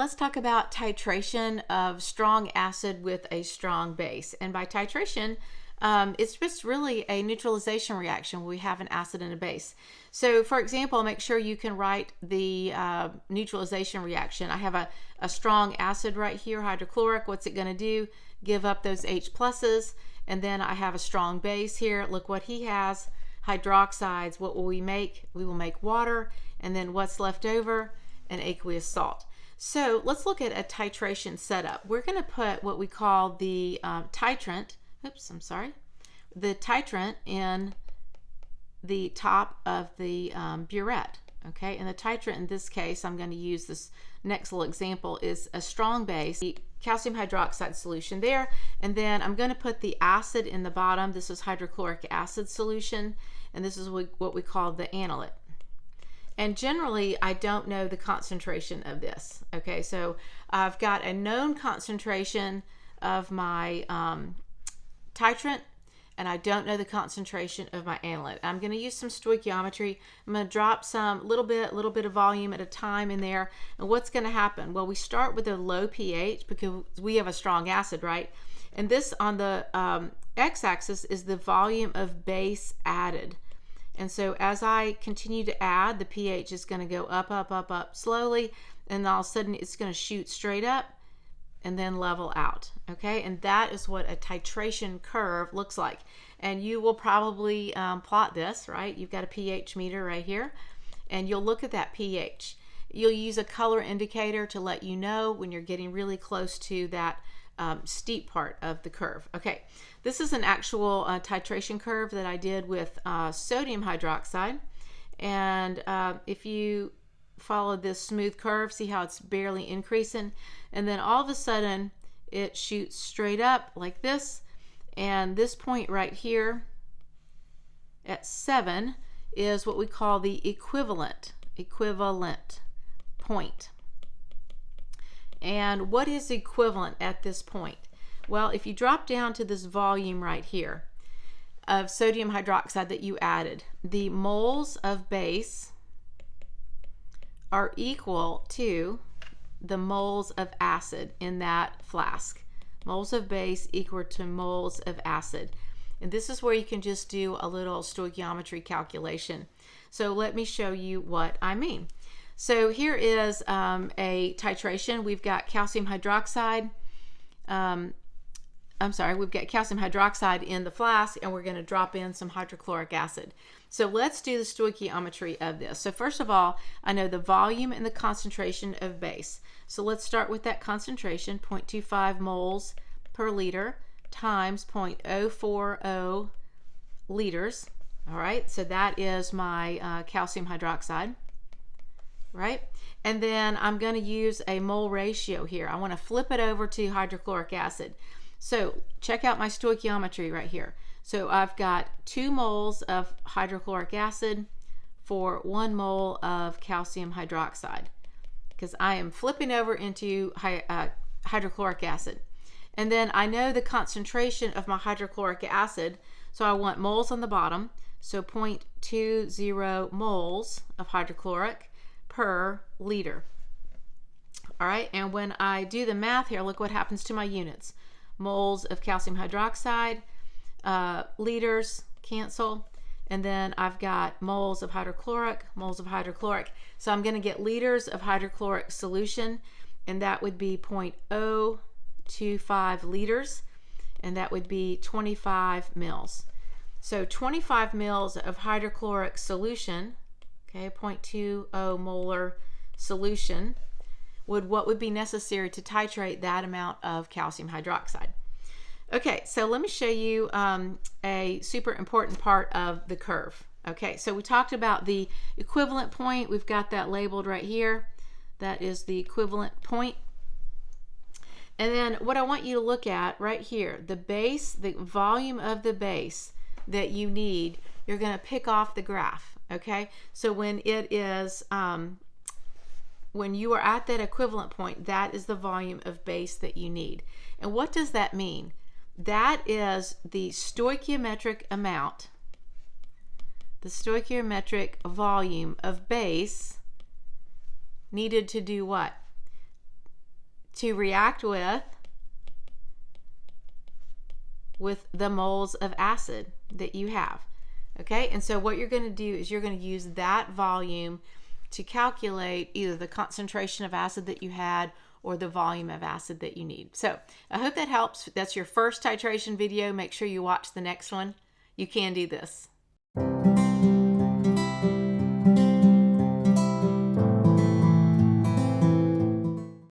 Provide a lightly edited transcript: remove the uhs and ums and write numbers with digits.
let's talk about titration of strong acid with a strong base. And by titration, it's just really a neutralization reaction where we have an acid and a base. So for example, make sure you can write the neutralization reaction. I have a strong acid right here, hydrochloric. What's it going to do? Give up those H pluses. And then I have a strong base here. Look what he has, hydroxides. What will we make? We will make water. And then what's left over? An aqueous salt. So let's look at a titration setup. We're going to put what we call the titrant, the titrant in the top of the burette. Okay, and the titrant in this case, I'm going to use this next little example, is a strong base, the calcium hydroxide solution there, and then I'm going to put the acid in the bottom. This is hydrochloric acid solution, and this is what we call the analyte. And generally, I don't know the concentration of this. Okay, so I've got a known concentration of my titrant, and I don't know the concentration of my analyte. I'm going to use some stoichiometry. I'm going to drop some little bit of volume at a time in there. And what's going to happen? Well, we start with a low pH because we have a strong acid, right? And this on the x-axis is the volume of base added. And so as I continue to add, the pH is going to go up slowly, and all of a sudden it's going to shoot straight up and then level out. Okay, and that is what a titration curve looks like. And you will probably plot this, right? You've got a pH meter right here, and you'll look at that pH. You'll use a color indicator to let you know when you're getting really close to that steep part of the curve. Okay, this is an actual titration curve that I did with sodium hydroxide, and if you follow this smooth curve, see how it's barely increasing, and then all of a sudden it shoots straight up like this, and this point right here at 7 is what we call the equivalent point. And what is equivalent at this point? Well, if you drop down to this volume right here of sodium hydroxide that you added, the moles of base are equal to the moles of acid in that flask. Moles of base equal to moles of acid. And this is where you can just do a little stoichiometry calculation. So let me show you what I mean. So here is a titration. We've got calcium hydroxide. We've got calcium hydroxide in the flask, and we're going to drop in some hydrochloric acid. So let's do the stoichiometry of this. So first of all, I know the volume and the concentration of base. So let's start with that concentration, 0.25 moles per liter times 0.040 liters. All right, so that is my calcium hydroxide. Right? And then I'm going to use a mole ratio here. I want to flip it over to hydrochloric acid. So check out my stoichiometry right here. So I've got 2 moles of hydrochloric acid for 1 mole of calcium hydroxide, because I am flipping over into hydrochloric acid. And then I know the concentration of my hydrochloric acid, so I want moles on the bottom. So 0.20 moles of hydrochloric per liter. All right, and when I do the math here, look what happens to my units. Moles of calcium hydroxide, liters cancel, and then I've got moles of hydrochloric. So I'm going to get liters of hydrochloric solution, and that would be 0.025 liters, and that would be 25 mils. So 25 mils of hydrochloric solution, okay, 0.20 molar solution, what would be necessary to titrate that amount of calcium hydroxide. Okay, so let me show you a super important part of the curve. Okay, so we talked about the equivalent point. We've got that labeled right here. That is the equivalent point. And then what I want you to look at right here, the base, the volume of the base that you need, you're going to pick off the graph. Okay, so when it is when you are at that equivalent point, that is the volume of base that you need. And what does that mean? That is the stoichiometric amount, the stoichiometric volume of base needed to do what? to react with the moles of acid that you have. Okay, and so what you're going to do is you're going to use that volume to calculate either the concentration of acid that you had or the volume of acid that you need. So I hope that helps. That's your first titration video. Make sure you watch the next one. You can do this.